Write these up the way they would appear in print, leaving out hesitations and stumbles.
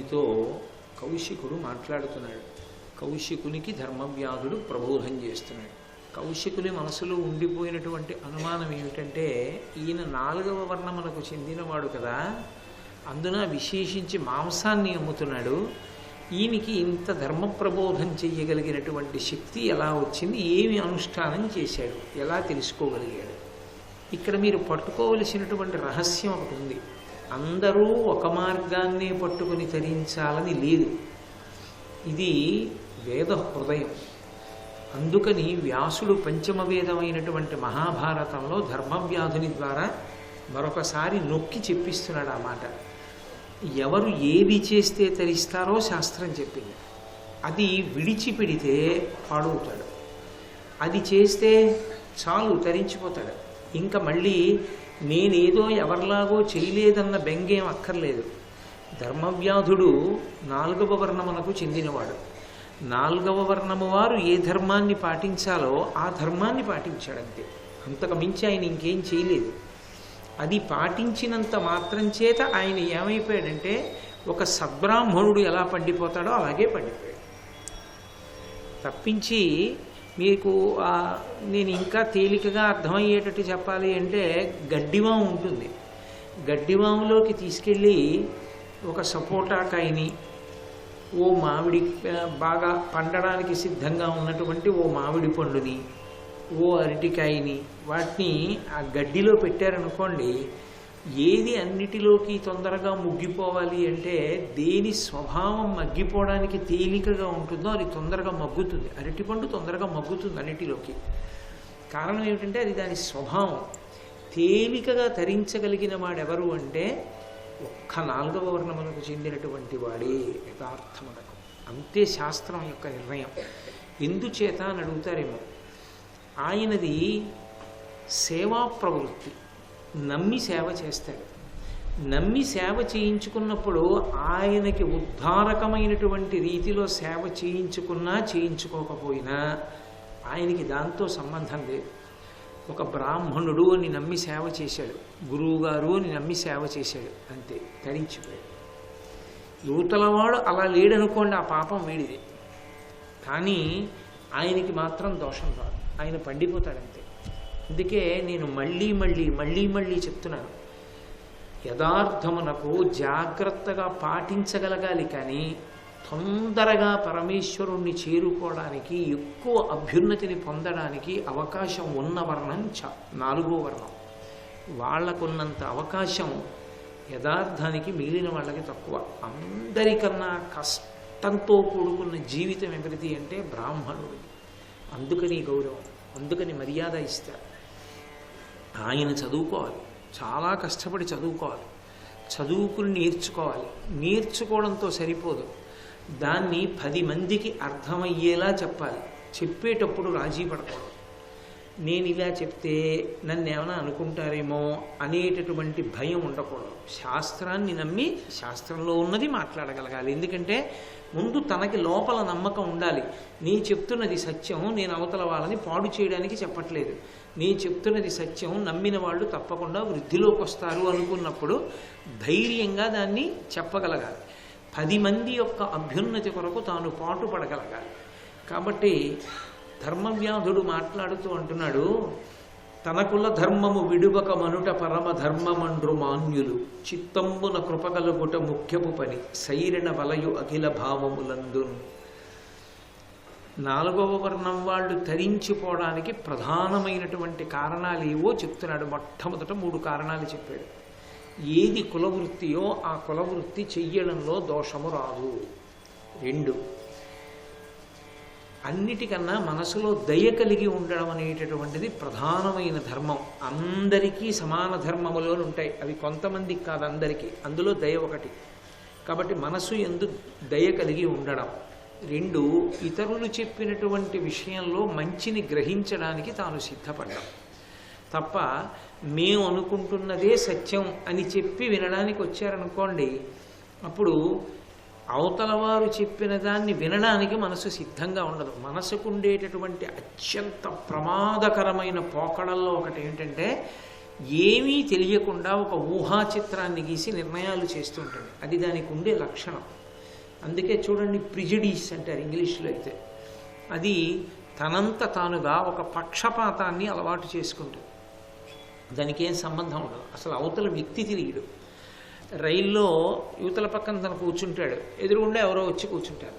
ధర్మవ్యాధునితో కౌశికుడు మాట్లాడుతున్నాడు. కౌశికునికి ధర్మవ్యాధుడు ప్రబోధం చేస్తున్నాడు. కౌశికుని మనసులో ఉండిపోయినటువంటి అనుమానం ఏమిటంటే, ఈయన 4వ వర్ణమునకు చెందినవాడు కదా, అందున విశేషించి మాంసాన్ని అమ్ముతున్నాడు. ఈయనకి ఇంత ధర్మ ప్రబోధం చెయ్యగలిగినటువంటి శక్తి ఎలా వచ్చింది, ఏమి అనుష్ఠానం చేశాడు, ఎలా తెలుసుకోగలిగాడు? ఇక్కడ మీరు పట్టుకోవలసినటువంటి రహస్యం ఒకటి ఉంది. అందరూ ఒక మార్గాన్నే పట్టుకుని తరించాలని లేదు. ఇది వేద హృదయం. అందుకని వ్యాసుడు పంచమ వేదమైనటువంటి మహాభారతంలో ధర్మవ్యాధుని ద్వారా మరొకసారి నొక్కి చెప్పిస్తున్నాడు ఆ మాట. ఎవరు ఏది చేస్తే తరిస్తారో శాస్త్రం చెప్పింది. అది విడిచిపెడితే పాడవుతాడు, అది చేస్తే చాలు తరించిపోతాడు. ఇంకా మళ్ళీ నేనేదో ఎవరిలాగో చేయలేదన్న బెంగేం అక్కర్లేదు. ధర్మవ్యాధుడు 4వ వర్ణమునకు చెందినవాడు. 4వ వర్ణము వారు ఏ ధర్మాన్ని పాటించాలో ఆ ధర్మాన్ని పాటించాడంతే. అంతకు మించి ఆయన ఇంకేం చేయలేదు. అది పాటించినంత మాత్రం చేత ఆయన ఏమైపోయాడంటే, ఒక సద్బ్రాహ్మణుడు ఎలా పండిపోతాడో అలాగే పండిపోయాడు. తప్పించి మీకు నేను ఇంకా తేలికగా అర్థమయ్యేటట్టు చెప్పాలి అంటే, గడ్డివాం ఉంటుంది. గడ్డివాంలోకి తీసుకెళ్ళి ఒక సపోటాకాయని, ఓ మామిడి బాగా పండడానికి సిద్ధంగా ఉన్నటువంటి ఓ మామిడి పండుని, ఓ అరటికాయని, వాటిని ఆ గడ్డిలో పెట్టారనుకోండి, ఏది అన్నిటిలోకి తొందరగా ముగ్గిపోవాలి అంటే, దేని స్వభావం మగ్గిపోవడానికి తేలికగా ఉంటుందో అది తొందరగా మగ్గుతుంది. అరటిపండు తొందరగా మగ్గుతుంది అన్నిటిలోకి. కారణం ఏమిటంటే అది దాని స్వభావం. తేలికగా తరించగలిగిన వాడెవరు అంటే ఒక్క 4వ వర్ణములకు చెందినటువంటి వాడే యథార్థమునకు. అంతే శాస్త్రం యొక్క నిర్ణయం. ఎందుచేత అని అడుగుతారేమో. ఆయనది సేవా ప్రవృత్తి. నమ్మి సేవ చేస్తాడు. నమ్మి సేవ చేయించుకున్నప్పుడు ఆయనకి ఉద్ధారకమైనటువంటి రీతిలో సేవ చేయించుకున్నా చేయించుకోకపోయినా ఆయనకి దాంతో సంబంధం లేదు. ఒక బ్రాహ్మణుడు అని నమ్మి సేవ చేశాడు, గురువుగారు అని నమ్మి సేవ చేశాడు, అంతే, తరించిపోయాడు. యువతలవాడు అలా లేడనుకోండి, ఆ పాపం వీడిదే. కానీ ఆయనకి మాత్రం దోషం రాదు, ఆయన పండిపోతాడంతే. అందుకే నేను మళ్ళీ మళ్ళీ మళ్ళీ మళ్ళీ చెప్తున్నాను, యథార్థమునకు జాగ్రత్తగా పాటించగలగాలి. కానీ తొందరగా పరమేశ్వరుణ్ణి చేరుకోవడానికి, ఎక్కువ అభ్యున్నతిని పొందడానికి అవకాశం ఉన్న వర్ణం 4వ వర్ణం. వాళ్లకున్నంత అవకాశం యథార్థానికి మిగిలిన వాళ్ళకి తక్కువ. అందరికన్నా కష్టంతో కూడుకున్న జీవితం ఎవరిది అంటే బ్రాహ్మణుడిది. అందుకని గౌరవం, అందుకని మర్యాద ఇస్తారు. ఆయన చదువుకోవాలి, చాలా కష్టపడి చదువుకోవాలి, చదువుకుని నేర్చుకోవాలి. నేర్చుకోవడంతో సరిపోదు, దాన్ని 10 మందికి అర్థమయ్యేలా చెప్పాలి. చెప్పేటప్పుడు రాజీ పడకూడదు. నేను ఇలా చెప్తే నన్ను ఏమైనా అనుకుంటారేమో అనేటటువంటి భయం ఉండకూడదు. శాస్త్రాన్ని నమ్మి శాస్త్రంలో ఉన్నది మాట్లాడగలగాలి. ఎందుకంటే ముందు తనకి లోపల నమ్మకం ఉండాలి. నీ చెప్తున్నది సత్యం, నేను అవతల వాళ్ళని పాడు చేయడానికి చెప్పట్లేదు. నీ చెప్తున్నది సత్యం, నమ్మిన వాళ్ళు తప్పకుండా వృద్ధిలోకి వస్తారు అనుకున్నప్పుడు ధైర్యంగా దాన్ని చెప్పగలగాలి. 10 మంది యొక్క అభ్యున్నతి కొరకు తాను పాటుపడగలగాలి. కాబట్టి ధర్మవ్యాధుడు మాట్లాడుతూ అంటున్నాడు, తనకుల ధర్మము విడువక మనుట పరమ ధర్మమండ్రు మాన్యులు, చిత్తంబున కృపగలుగుట ముఖ్యపు పని, సైరణ వలయు అఖిల భావములందును. 4వ వర్ణం వాళ్ళు తరించిపోవడానికి ప్రధానమైనటువంటి కారణాలు ఏవో చెప్తున్నాడు. మొట్టమొదట 3 కారణాలు చెప్పాడు. ఏది కులవృత్తియో ఆ కులవృత్తి చెయ్యడంలో దోషము రాదు. 2, అన్నిటికన్నా మనసులో దయ కలిగి ఉండడం అనేటటువంటిది ప్రధానమైన ధర్మం. అందరికీ సమాన ధర్మములు ఉంటాయి, అవి కొంతమందికి కాదు, అందరికీ. అందులో దయ ఒకటి. కాబట్టి మనసు యందు దయ కలిగి ఉండడం. 2, ఇతరులు చెప్పినటువంటి విషయంలో మంచిని గ్రహించడానికి తాను సిద్ధపడ్డాం. తప్ప మేము అనుకుంటున్నదే సత్యం అని చెప్పి వినడానికి వచ్చారనుకోండి, అప్పుడు అవతల వారు చెప్పిన దాన్ని వినడానికి మనసు సిద్ధంగా ఉండదు. మనసుకు ఉండేటటువంటి అత్యంత ప్రమాదకరమైన పోకడల్లో ఒకటి ఏంటంటే, ఏమీ తెలియకుండా ఒక ఊహా చిత్రాన్ని గీసి నిర్ణయాలు చేస్తుంటుంది. అది దానికి ఉండే లక్షణం. అందుకే చూడండి ప్రిజుడీస్ అంటారు ఇంగ్లీష్లో అయితే. అది తనంత తానుగా ఒక పక్షపాతాన్ని అలవాటు చేసుకుంటుంది. దానికి ఏం సంబంధం ఉండదు, అసలు అవతల వ్యక్తి తిరిగిడు. రైల్లో యువతల పక్కన తను కూర్చుంటాడు, ఎదురుగుండా ఎవరో వచ్చి కూర్చుంటారు,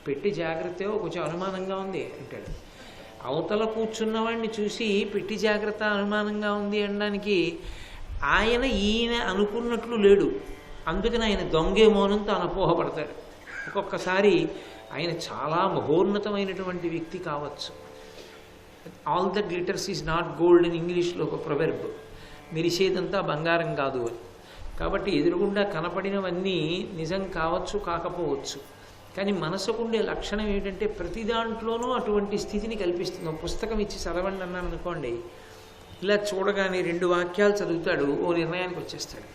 పెట్టి జాగ్రత్త కొంచెం అనుమానంగా ఉంది అంటాడు. అవతల కూర్చున్నవాడిని చూసి పెట్టి జాగ్రత్త అనుమానంగా ఉంది అనడానికి ఆయన ఈయన అనుకున్నట్లు లేడు, అందుకని ఆయన దొంగేమోనని తాను అపోహపడతాడు. ఒక్కొక్కసారి ఆయన చాలా మహోన్నతమైనటువంటి వ్యక్తి కావచ్చు. All the glitters is not gold అని ఇంగ్లీష్లో ఒక ప్రొవెర్బ్, మెరిసేదంతా బంగారం కాదు అని. కాబట్టి ఎదురుగుండా కనపడినవన్నీ నిజం కావచ్చు కాకపోవచ్చు, కానీ మనసుకుండే లక్షణం ఏంటంటే ప్రతి దాంట్లోనూ అటువంటి స్థితిని కల్పిస్తుంది. పుస్తకం ఇచ్చి చదవండి అన్నాను అనుకోండి, ఇలా చూడగానే 2 వాక్యాలు చదువుతాడు, ఓ నిర్ణయానికి వచ్చేస్తాడు.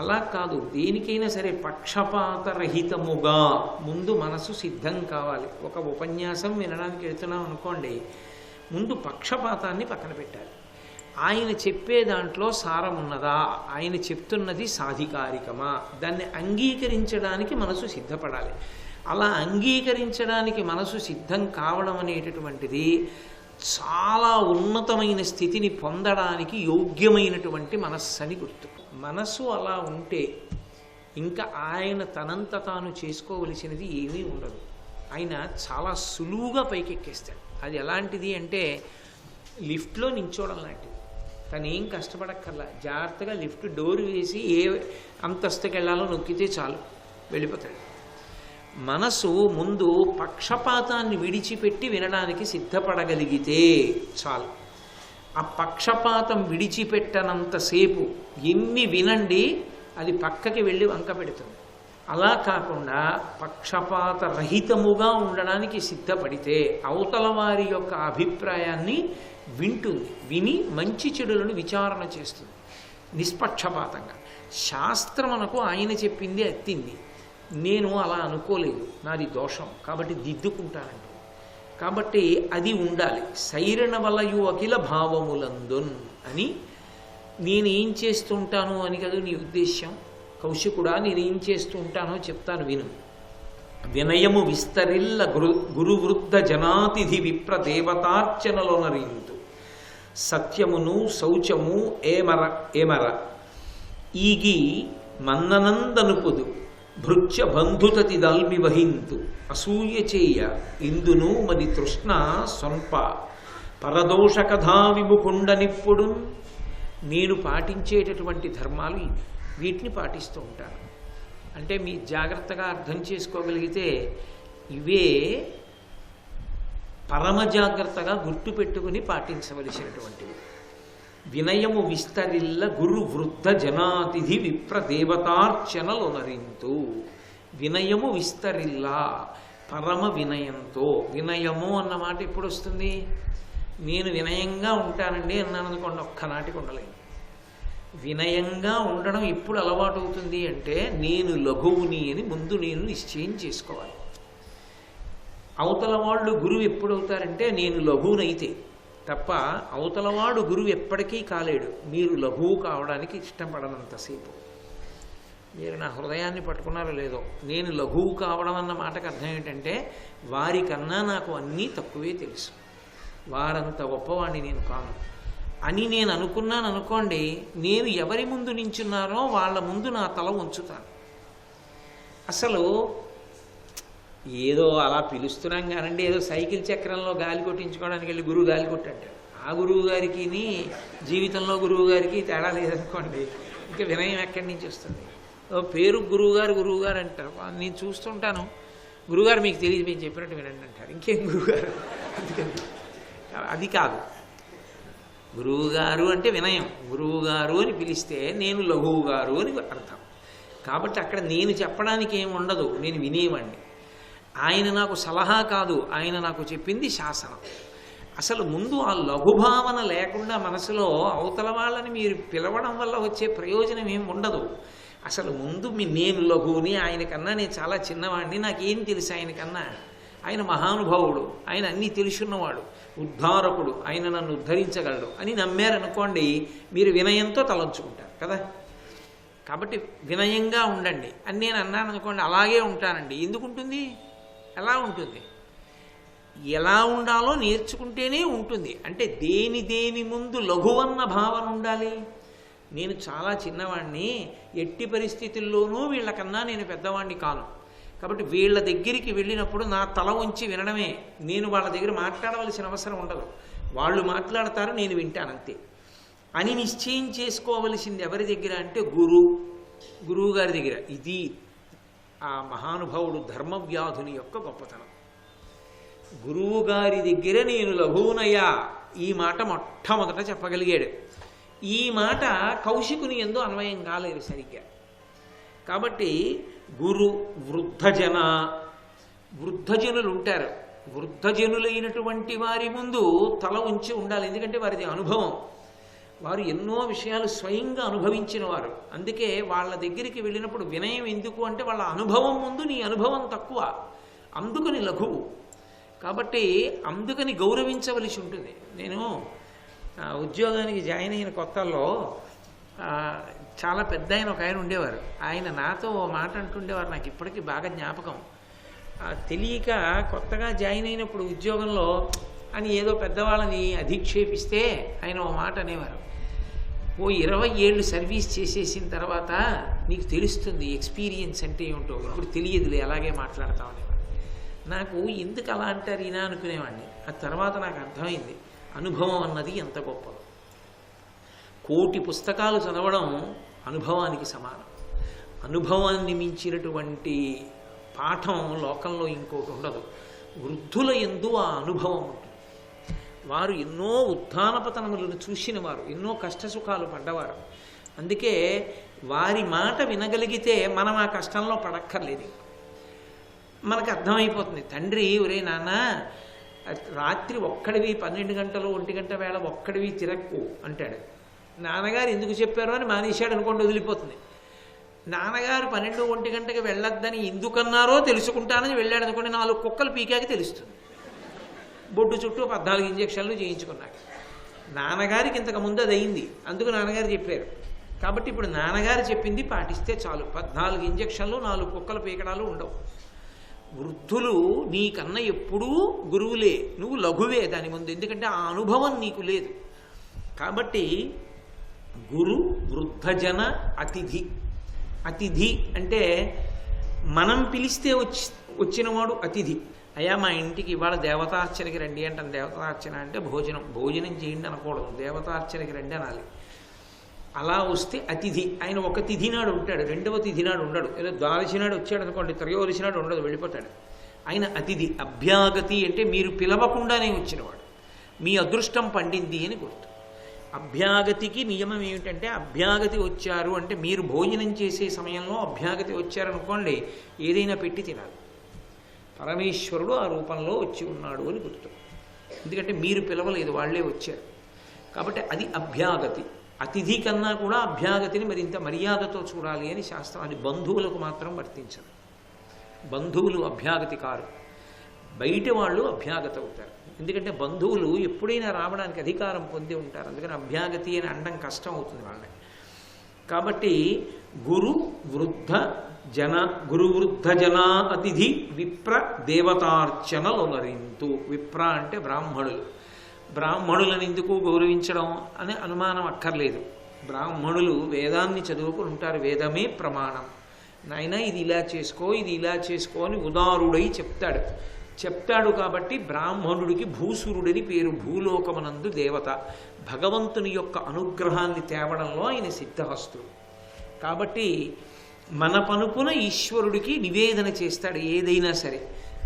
అలా కాదు, దేనికైనా సరే పక్షపాతరహితముగా ముందు మనసు సిద్ధం కావాలి. ఒక ఉపన్యాసం వినడానికి వెళ్తున్నాం అనుకోండి, ముందు పక్షపాతాన్ని పక్కన పెట్టాలి. ఆయన చెప్పే దాంట్లో సారం ఉన్నదా, ఆయన చెప్తున్నది సాధికారికమా, దాన్ని అంగీకరించడానికి మనసు సిద్ధపడాలి. అలా అంగీకరించడానికి మనసు సిద్ధం కావడం అనేటటువంటిది చాలా ఉన్నతమైన స్థితిని పొందడానికి యోగ్యమైనటువంటి మనస్సని గుర్తు. మనసు అలా ఉంటే ఇంకా ఆయన తనంత తాను చేసుకోవలసినది ఏమీ ఉండదు. ఆయన చాలా సులువుగా పైకెక్కేస్తాడు. అది ఎలాంటిది అంటే లిఫ్ట్లో నించోవడం లాంటిది. తను ఏం కష్టపడక్కర్లా, జాగ్రత్తగా లిఫ్ట్ డోర్ వేసి ఏ అంతస్తుకి వెళ్ళాలో నొక్కితే చాలు, వెళ్ళిపోతాడు. మనసు ముందు పక్షపాతాన్ని విడిచిపెట్టి వినడానికి సిద్ధపడగలిగితే చాలు. ఆ పక్షపాతం విడిచిపెట్టనంతసేపు ఎన్ని వినండి అది పక్కకి వెళ్ళి వంక పెడుతుంది. అలా కాకుండా పక్షపాత రహితముగా ఉండడానికి సిద్ధపడితే అవతల వారి యొక్క అభిప్రాయాన్ని వింటుంది, విని మంచి చెడులను విచారణ చేస్తుంది నిష్పక్షపాతంగా. శాస్త్రమునకు ఆయన చెప్పింది ఎత్తింది, నేను అలా అనుకోలేదు, నాది దోషం కాబట్టి దిద్దుకుంటానంట. కాబట్టి అది ఉండాలి. సైరణ వలయు అఖిల భావములందున్ అని, నేనేం చేస్తుంటాను అని కదా నీ ఉద్దేశ్యం కౌశికుడా, నేనేం చేస్తూ ఉంటానో చెప్తాను విను. వినయము విస్తరిల్ల గురువృద్ధ జనాతిథి విప్ర దేవతార్చనలోనరింతు, సత్యమును శౌచము ఏమర ఈగి మన్ననందనుపుదు, భృత్య బంధుతతి దల్మి వహింతు, అసూయ చేయ ఇందును మది తృష్ణ స్వంప, పరదోష కథా విముకుండ నిప్పుడు. నేను పాటించేటటువంటి ధర్మాలు వీటిని పాటిస్తూ ఉంటాను. అంటే మీ జాగ్రత్తగా అర్థం చేసుకోగలిగితే ఇవే పరమ జాగ్రత్తగా గుర్తుపెట్టుకుని పాటించవలసినటువంటివి. వినయము విస్తరిల్ల గురు వృద్ధ జనాతిథి విప్ర దేవతార్చనలొనరింతు. వినయము విస్తరిల్లా, పరమ వినయంతో. వినయము అన్న మాట ఎప్పుడు వస్తుంది? నేను వినయంగా ఉంటానండి అన్నాను అనుకోండి, ఒక్కనాటికి ఉండలేను. వినయంగా ఉండడం ఎప్పుడు అలవాటు అవుతుంది అంటే నేను లఘువుని అని ముందు నేను నిశ్చయం చేసుకోవాలి. అవతల వాళ్ళు గురువు ఎప్పుడు అవుతారంటే నేను లఘువునైతే తప్ప, అవతలవాడు గురువు ఎప్పటికీ కాలేడు మీరు లఘువు కావడానికి ఇష్టపడనంతసేపు. మీరు నా హృదయాన్ని పట్టుకున్నారో లేదో, నేను లఘువు కావడం అన్న మాటకు అర్థం ఏంటంటే వారికన్నా నాకు అన్నీ తక్కువే తెలుసు, వారంత గొప్పవాడిని నేను కాను అని నేను అనుకున్నాను అనుకోండి, నేను ఎవరి ముందు నించున్నారో వాళ్ళ ముందు నా తల ఉంచుతాను. అసలు ఏదో అలా పిలుస్తున్నాం కానండి, ఏదో సైకిల్ చక్రంలో గాలి కొట్టించుకోవడానికి వెళ్ళి గురువు గాలి కొట్టాడు, ఆ గురువు గారికి జీవితంలో గురువు గారికి తేడా లేదనుకోండి, ఇంకా వినయం ఎక్కడి నుంచి వస్తుంది? పేరు గురువుగారు అంటారు, నేను చూస్తుంటాను, గురువుగారు మీకు తెలియదు మేము చెప్పినట్టు వినండి అంటారు, ఇంకేం గురువుగారు? అందుకని అది కాదు. గురువుగారు అంటే వినయం, గురువుగారు అని పిలిస్తే నేను లఘువు గారు అని అర్థం. కాబట్టి అక్కడ నేను చెప్పడానికి ఏమి ఉండదు, నేను వినేవాడిని. ఆయన నాకు సలహా కాదు, ఆయన నాకు చెప్పింది శాసనం. అసలు ముందు ఆ లఘుభావన లేకుండా మనసులో అవతల వాళ్ళని మీరు పిలవడం వల్ల వచ్చే ప్రయోజనం ఏమి ఉండదు. అసలు ముందు నేను లఘువుని, ఆయనకన్నా నేను చాలా చిన్నవాడిని, నాకేం తెలుసు ఆయనకన్నా, ఆయన మహానుభావుడు, ఆయన అన్నీ తెలుసున్నవాడు, ఉద్ధారకుడు, ఆయన నన్ను ఉద్ధరించగలడు అని నమ్మారనుకోండి, మీరు వినయంతో తలంచుకుంటారు కదా. కాబట్టి వినయంగా ఉండండి అని నేను అన్నాను అనుకోండి, అలాగే ఉంటానండి. ఎందుకు ఉంటుంది? ఎలా ఉంటుంది? ఎలా ఉండాలో నేర్చుకుంటేనే ఉంటుంది. అంటే దేని ముందు లఘువన్న భావన ఉండాలి. నేను చాలా చిన్నవాణ్ణి, ఎట్టి పరిస్థితుల్లోనూ వీళ్ళకన్నా నేను పెద్దవాణ్ణి కాను. కాబట్టి వీళ్ళ దగ్గరికి వెళ్ళినప్పుడు నా తల ఉంచి వినడమే. నేను వాళ్ళ దగ్గర మాట్లాడవలసిన అవసరం ఉండదు. వాళ్ళు మాట్లాడతారు, నేను వింటాను అంతే అని నిశ్చయం చేసుకోవలసింది ఎవరి దగ్గర అంటే గురువు గారి దగ్గర. ఇది ఆ మహానుభావుడు ధర్మవ్యాధుని యొక్క గొప్పతనం. గురువు గారి దగ్గర నేను లఘువునయ్యా ఈ మాట మొట్టమొదట చెప్పగలిగాడు. ఈ మాట కౌశికుని యందు అన్వయం కాలేదు సరిగ్గా. కాబట్టి గురు వృద్ధజనులు ఉంటారు. వృద్ధజనులైనటువంటి వారి ముందు తల ఉంచి ఉండాలి. ఎందుకంటే వారిది అనుభవం. వారు ఎన్నో విషయాలు స్వయంగా అనుభవించిన వారు. అందుకే వాళ్ళ దగ్గరికి వెళ్ళినప్పుడు వినయం ఎందుకు అంటే వాళ్ళ అనుభవం ముందు నీ అనుభవం తక్కువ, అందుకని లఘువు. కాబట్టి అందుకని గౌరవించవలసి ఉంటుంది. నేను ఉద్యోగానికి జాయిన్ అయిన కొత్తల్లో చాలా పెద్ద ఒక ఆయన ఉండేవారు. ఆయన నాతో మాట అంటుండేవారు, నాకు ఇప్పటికీ బాగా జ్ఞాపకం. తెలియక కొత్తగా జాయిన్ అయినప్పుడు ఉద్యోగంలో అని ఏదో పెద్దవాళ్ళని అధిక్షేపిస్తే ఆయన ఓ మాట అనేవారు, ఓ 20 ఏళ్ళు సర్వీస్ చేసేసిన తర్వాత నీకు తెలుస్తుంది ఎక్స్పీరియన్స్ అంటే ఏమిటో, ఇప్పుడు తెలియదులే అలాగే మాట్లాడతామని. నాకు ఎందుకు అలా అంటారు ఈయన అనుకునేవాడిని. ఆ తర్వాత నాకు అర్థమైంది అనుభవం అన్నది ఎంత గొప్పదో. 1,000 పుస్తకాలు చదవడం అనుభవానికి సమానం. అనుభవాన్ని మించినటువంటి పాఠం లోకంలో ఇంకోటి ఉండదు. వృద్ధుల యందు ఆ అనుభవం ఉంటుంది. వారు ఎన్నో ఉత్థాన పతనములను చూసిన వారు, ఎన్నో కష్టసుఖాలు పడ్డవారు. అందుకే వారి మాట వినగలిగితే మనం ఆ కష్టంలో పడక్కర్లేదు. మనకు అర్థమైపోతుంది. తండ్రి ఒరే నాన్న రాత్రి ఒక్కడివి 12 గంటలు 1 గంట వేళ ఒక్కడివి తిరక్కు అంటాడు. నాన్నగారు ఎందుకు చెప్పారో అని మానేశాడు అనుకోండి, వదిలిపోతుంది. నాన్నగారు 12, 1 గంటకి వెళ్ళొద్దని ఎందుకన్నారో తెలుసుకుంటానని వెళ్ళాడు అనుకోండి, 4 కుక్కలు పీకాకి తెలుస్తుంది. బొడ్డు చుట్టూ 14 ఇంజక్షన్లు చేయించుకున్నాడు. నాన్నగారికి ఇంతకుముందు అది అయింది, అందుకు నాన్నగారు చెప్పారు. కాబట్టి ఇప్పుడు నాన్నగారు చెప్పింది పాటిస్తే చాలు. 14 ఇంజక్షన్లు 4 కుక్కల పీకడాలు ఉండవు. వృద్ధులు నీకన్నా ఎప్పుడూ గురువులే, నువ్వు లఘువే దాని ముందు, ఎందుకంటే ఆ అనుభవం నీకు లేదు. కాబట్టి గురు వృద్ధజన అతిథి. అతిథి అంటే మనం పిలిస్తే వచ్చినవాడు అతిథి. అయ్యా మా ఇంటికి ఇవాళ దేవతార్చనకి రండి అంటాను. దేవతార్చన అంటే భోజనం చేయండి అనకూడదు, దేవతార్చనకి రండి అనాలి. అలా వస్తే అతిథి. ఆయన ఒక తిథి నాడు ఉంటాడు, 2వ తిథి నాడు ఉండడు. ఏదో ద్వాదశి నాడు వచ్చాడు అనుకోండి, త్రయోదశి నాడు ఉండదు, వెళ్ళిపోతాడు. ఆయన అతిథి. అభ్యాగతి అంటే మీరు పిలవకుండానే వచ్చినవాడు, మీ అదృష్టం పండింది అని గుర్తు. అభ్యాగతికి నియమం ఏమిటంటే, అభ్యాగతి వచ్చారు అంటే మీరు భోజనం చేసే సమయంలో అభ్యాగతి వచ్చారనుకోండి, ఏదైనా పెట్టి తినాలి. పరమేశ్వరుడు ఆ రూపంలో వచ్చి ఉన్నాడు అని గుర్తు. ఎందుకంటే మీరు పిలవలేదు, వాళ్ళే వచ్చారు. కాబట్టి అది అభ్యాగతి. అతిథి కన్నా కూడా అభ్యాగతిని మరింత మర్యాదతో చూడాలి అని శాస్త్రం. అది బంధువులకు మాత్రం వర్తించదు. బంధువులు అభ్యాగతి కారు, బయట వాళ్ళు అభ్యాగత అవుతారు. ఎందుకంటే బంధువులు ఎప్పుడైనా రావడానికి అధికారం పొంది ఉంటారు. అందుకని అభ్యాగతి అని అనడం కష్టం అవుతుంది వాళ్ళకి. కాబట్టి గురు వృద్ధ జనా అతిథి విప్ర దేవతార్చనలొనరింతు. విప్ర అంటే బ్రాహ్మణులు. బ్రాహ్మణులను ఎందుకు గౌరవించడం అనే అనుమానం అక్కర్లేదు. బ్రాహ్మణులు వేదాన్ని చదువుకుని ఉంటారు, వేదమే ప్రమాణం. నాయన ఇది ఇలా చేసుకో, ఇది ఇలా చేసుకో అని ఉదారుడై చెప్తాడు. కాబట్టి బ్రాహ్మణుడికి భూసురుడని పేరు. భూలోకమనందు దేవత. భగవంతుని యొక్క అనుగ్రహాన్ని తేవడంలో ఆయన సిద్ధహస్తుడు. కాబట్టి మన పనుపున ఈశ్వరుడికి నివేదన చేస్తాడు ఏదైనా సరే.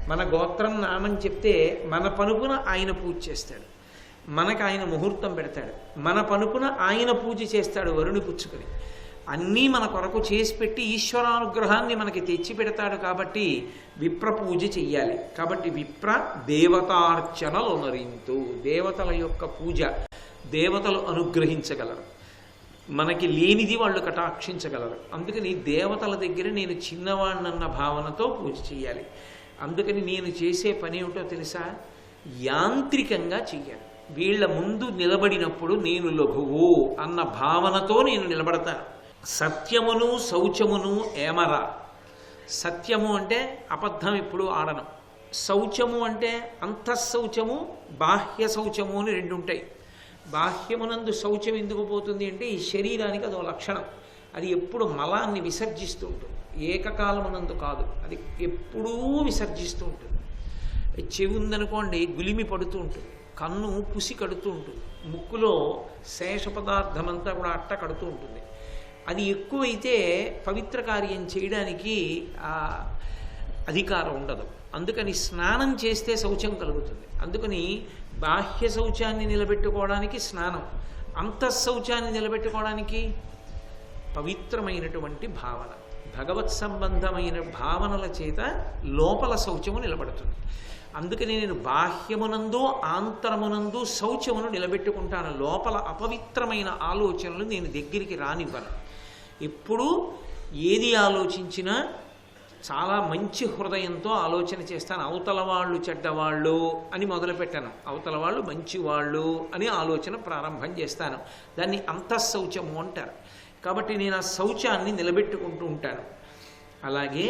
మన గోత్రం నామం చెప్తే మన పనుపున ఆయన పూజ చేస్తాడు, మనకు ఆయన ముహూర్తం పెడతాడు, మన పనుపున ఆయన పూజ చేస్తాడు వరుణి పుచ్చుకొని. అన్నీ మన కొరకు చేసి పెట్టి ఈశ్వరానుగ్రహాన్ని మనకి తెచ్చి పెడతాడు. కాబట్టి విప్ర పూజ చెయ్యాలి. కాబట్టి విప్ర దేవతార్చనలొనరింతు. దేవతల యొక్క పూజ దేవతలు అనుగ్రహించగలరు, మనకి లేనిది వాళ్ళు కటాక్షించగలరు. అందుకని దేవతల దగ్గర నేను చిన్నవాణ్ణన్న భావనతో పూజ చేయాలి. అందుకని నేను చేసే పని ఏమిటో తెలుసా? యాంత్రికంగా చెయ్యాలి. వీళ్ళ ముందు నిలబడినప్పుడు నేను లఘువు అన్న భావనతో నేను నిలబడతాను. సత్యమును శౌచమును ఏమరా. సత్యము అంటే అబద్ధం ఎప్పుడు ఆడను. శౌచము అంటే అంతఃశౌచము బాహ్య శౌచము అని రెండు ఉంటాయి. బాహ్యమునందు శౌచం ఎందుకు పోతుంది అంటే ఈ శరీరానికి అదో లక్షణం. అది ఎప్పుడు మలాన్ని విసర్జిస్తూ ఉంటుంది, ఏకకాలమునందు కాదు, అది ఎప్పుడూ విసర్జిస్తూ ఉంటుంది. చెవి ఉందనుకోండి గులిమి పడుతూ ఉంటుంది, కన్ను పుసి కడుతూ ఉంటుంది, ముక్కులో శేష పదార్థం అంతా కూడా అట్ట కడుతూ ఉంటుంది. అది ఎక్కువైతే పవిత్ర కార్యం చేయడానికి అధికారం ఉండదు. అందుకని స్నానం చేస్తే శౌచం కలుగుతుంది. అందుకని బాహ్య శౌచాన్ని నిలబెట్టుకోవడానికి స్నానం, అంతఃశౌచాన్ని నిలబెట్టుకోవడానికి పవిత్రమైనటువంటి భావన, భగవత్ సంబంధమైన భావనల చేత లోపల శౌచము నిలబడుతుంది. అందుకని నేను బాహ్యమునందు ఆంతరమునందు శౌచమును నిలబెట్టుకుంటాను. లోపల అపవిత్రమైన ఆలోచనలు నేను దగ్గరికి రానివ్వను. ఎప్పుడూ ఏది ఆలోచించినా చాలా మంచి హృదయంతో ఆలోచన చేస్తాను. అవతల వాళ్ళు చెడ్డవాళ్ళు అని మొదలుపెట్టాను, అవతల వాళ్ళు మంచివాళ్ళు అని ఆలోచన ప్రారంభం చేస్తాను. దాన్ని అంతఃశౌచము అంటారు. కాబట్టి నేను ఆ శౌచాన్ని నిలబెట్టుకుంటూ ఉంటాను. అలాగే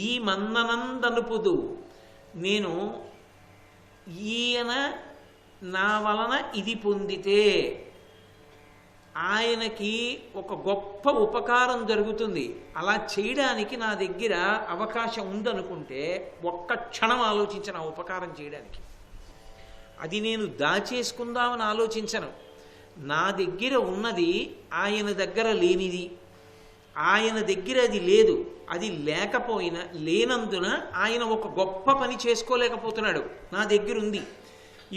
ఈ మన్ననందనుపుదు, నేను ఈయన నా వలన ఇది పొందితే ఆయనకి ఒక గొప్ప ఉపకారం జరుగుతుంది, అలా చేయడానికి నా దగ్గర అవకాశం ఉందనుకుంటే ఒక్క క్షణం ఆలోచించను ఆ ఉపకారం చేయడానికి. అది నేను దాచేసుకుందామని ఆలోచించను. నా దగ్గర ఉన్నది ఆయన దగ్గర లేనిది, ఆయన దగ్గర అది లేదు, అది లేకపోయినా లేనందున ఆయన ఒక గొప్ప పని చేసుకోలేకపోతున్నాడు. నా దగ్గర ఉంది,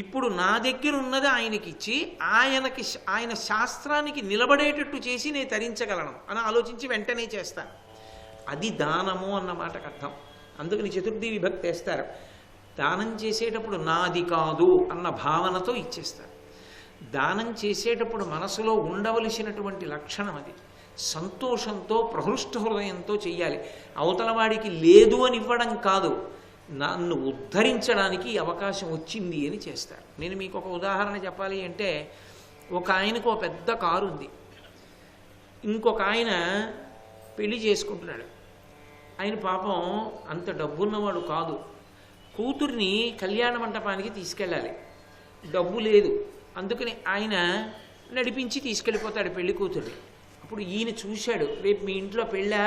ఇప్పుడు నా దగ్గర ఉన్నది ఆయనకి ఇచ్చి ఆయన శాస్త్రానికి నిలబడేటట్టు చేసి నేను తరించగలను అని ఆలోచించి వెంటనే చేస్తాను. అది దానము అన్న మాటకు అర్థం. అందుకని చతుర్థి విభక్తి వేస్తారు. దానం చేసేటప్పుడు నాది కాదు అన్న భావనతో ఇచ్చేస్తారు. దానం చేసేటప్పుడు మనసులో ఉండవలసినటువంటి లక్షణం అది. సంతోషంతో ప్రహృష్ట హృదయంతో చెయ్యాలి. అవతల వాడికి లేదు అని ఇవ్వడం కాదు, నన్ను ఉద్ధరించడానికి అవకాశం వచ్చింది అని చేస్తారు. నేను మీకు ఒక ఉదాహరణ చెప్పాలి అంటే, ఒక ఆయనకు ఒక పెద్ద కారు ఉంది, ఇంకొక ఆయన పెళ్లి చేసుకుంటున్నాడు. ఆయన పాపం అంత డబ్బున్నవాడు కాదు. కూతుర్ని కళ్యాణ మంటపానికి తీసుకెళ్ళాలి, డబ్బు లేదు. అందుకని ఆయన నడిపించి తీసుకెళ్ళిపోతాడు పెళ్లి కూతుర్ని. అప్పుడు ఈయన చూశాడు, రేపు మీ ఇంట్లో పెళ్ళా,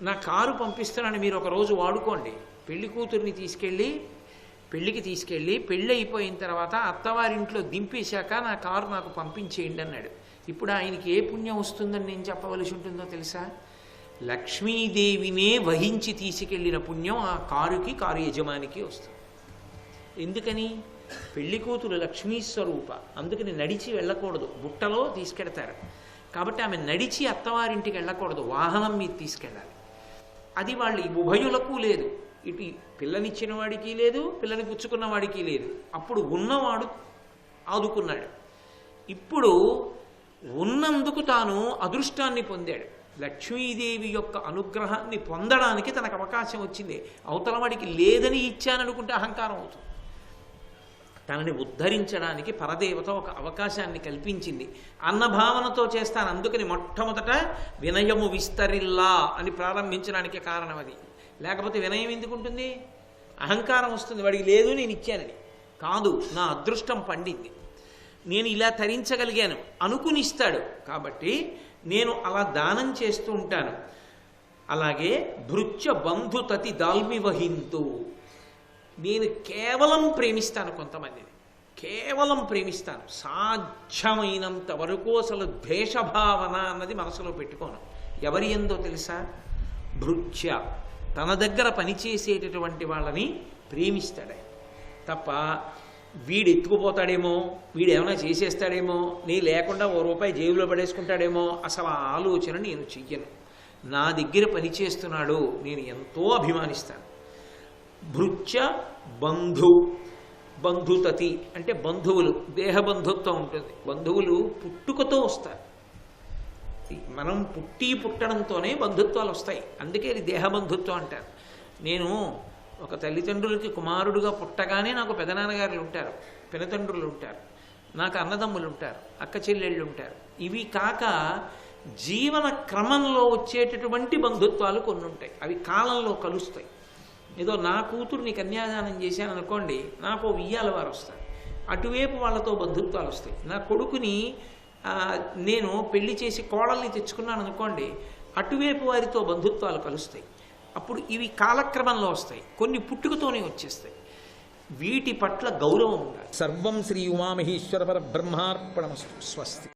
నా కారు పంపిస్తున్నాను, మీరు ఒకరోజు వాడుకోండి. పెళ్లి కూతుర్ని పెళ్ళికి తీసుకెళ్ళి పెళ్ళి అయిపోయిన తర్వాత అత్తవారింట్లో దింపేశాక నా కారు నాకు పంపించేయండి అన్నాడు. ఇప్పుడు ఆయనకి ఏ పుణ్యం వస్తుందని నేను చెప్పవలసి ఉంటుందో తెలుసా? లక్ష్మీదేవినే వహించి తీసుకెళ్ళిన పుణ్యం ఆ కారు యజమానికి వస్తుంది. ఎందుకని? పెళ్లి కూతురు లక్ష్మీ స్వరూప, అందుకని నడిచి వెళ్ళకూడదు, బుట్టలో తీసుకెడతారు. కాబట్టి ఆమె నడిచి అత్తవారింటికి వెళ్ళకూడదు, వాహనం మీద తీసుకెళ్ళాలి. అది వాళ్ళు ఉభయులకు లేదు, ఇటు పిల్లనిచ్చిన వాడికి లేదు, పిల్లని పుచ్చుకున్న వాడికి లేదు. అప్పుడు ఉన్నవాడు ఆదుకున్నాడు. ఇప్పుడు ఉన్నందుకు తాను అదృష్టాన్ని పొందాడు. లక్ష్మీదేవి యొక్క అనుగ్రహాన్ని పొందడానికి తనకు అవకాశం వచ్చింది. అవతల వాడికి లేదని ఇచ్చాననుకుంటే అహంకారం అవుతుంది. తనని ఉద్ధరించడానికి పరదేవత ఒక అవకాశాన్ని కల్పించింది. అన్న భావనతో చేస్తాను. అందుకని మొట్టమొదట వినయము విస్తరిల్లా అని ప్రారంభించడానికి కారణం అది. లేకపోతే వినయం ఎందుకు ఉంటుంది? అహంకారం వస్తుంది, వాడికి లేదు నేను ఇచ్చానని. కాదు, నా అదృష్టం పండింది, నేను ఇలా తరించగలిగాను అనుకునిస్తాడు. కాబట్టి నేను అలా దానం చేస్తూ ఉంటాను. అలాగే భృత్య బంధుతతి దాల్మి వహింతు, నేను కేవలం ప్రేమిస్తాను కొంతమందిని, కేవలం ప్రేమిస్తాను. సాధ్యమైనంత వరకు అసలు ద్వేషభావన అన్నది మనసులో పెట్టుకోను. ఎవరి ఎందో తెలుసా? భృత్య, తన దగ్గర పనిచేసేటటువంటి వాళ్ళని ప్రేమిస్తాడు తప్ప వీడు ఎత్తుకుపోతాడేమో, వీడు ఏమైనా చేసేస్తాడేమో, నీ లేకుండా ₹1 జేబులో పడేసుకుంటాడేమో, అసలు ఆ ఆలోచన నేను చెయ్యను. నా దగ్గర పనిచేస్తున్నాడు, నేను ఎంతో అభిమానిస్తాను. భృత్య బంధుతతి అంటే బంధువులు, దేహబంధుత్వం ఉంటుంది. బంధువులు పుట్టుకతో వస్తారు. మనం పుట్టడంతోనే బంధుత్వాలు వస్తాయి. అందుకే ఇది దేహబంధుత్వం అంటారు. నేను ఒక తల్లిదండ్రులకి కుమారుడుగా పుట్టగానే నాకు పెదనాన్నగారులు ఉంటారు, పినతండ్రులు ఉంటారు, నాకు అన్నదమ్ములు ఉంటారు, అక్క చెల్లెళ్ళు ఉంటారు. ఇవి కాక జీవన క్రమంలో వచ్చేటటువంటి బంధుత్వాలు కొన్ని ఉంటాయి, అవి కాలంలో కలుస్తాయి. ఏదో నా కూతుర్ని కన్యాదానం చేశాను అనుకోండి, నాకు ఉయ్యాల వారు వస్తారు, అటువైపు వాళ్ళతో బంధుత్వాలు వస్తాయి. నా కొడుకుని నేను పెళ్లి చేసి కోడల్ని తెచ్చుకున్నాను అనుకోండి, అటువైపు వారితో బంధుత్వాలు కలుస్తాయి. అప్పుడు ఇవి కాలక్రమంలో వస్తాయి, కొన్ని పుట్టుకతోనే వచ్చేస్తాయి. వీటి పట్ల గౌరవం ఉండాలి. సర్వం శ్రీ ఉమామహేశ్వర పరబ్రహ్మార్పణమస్తు. స్వస్తి.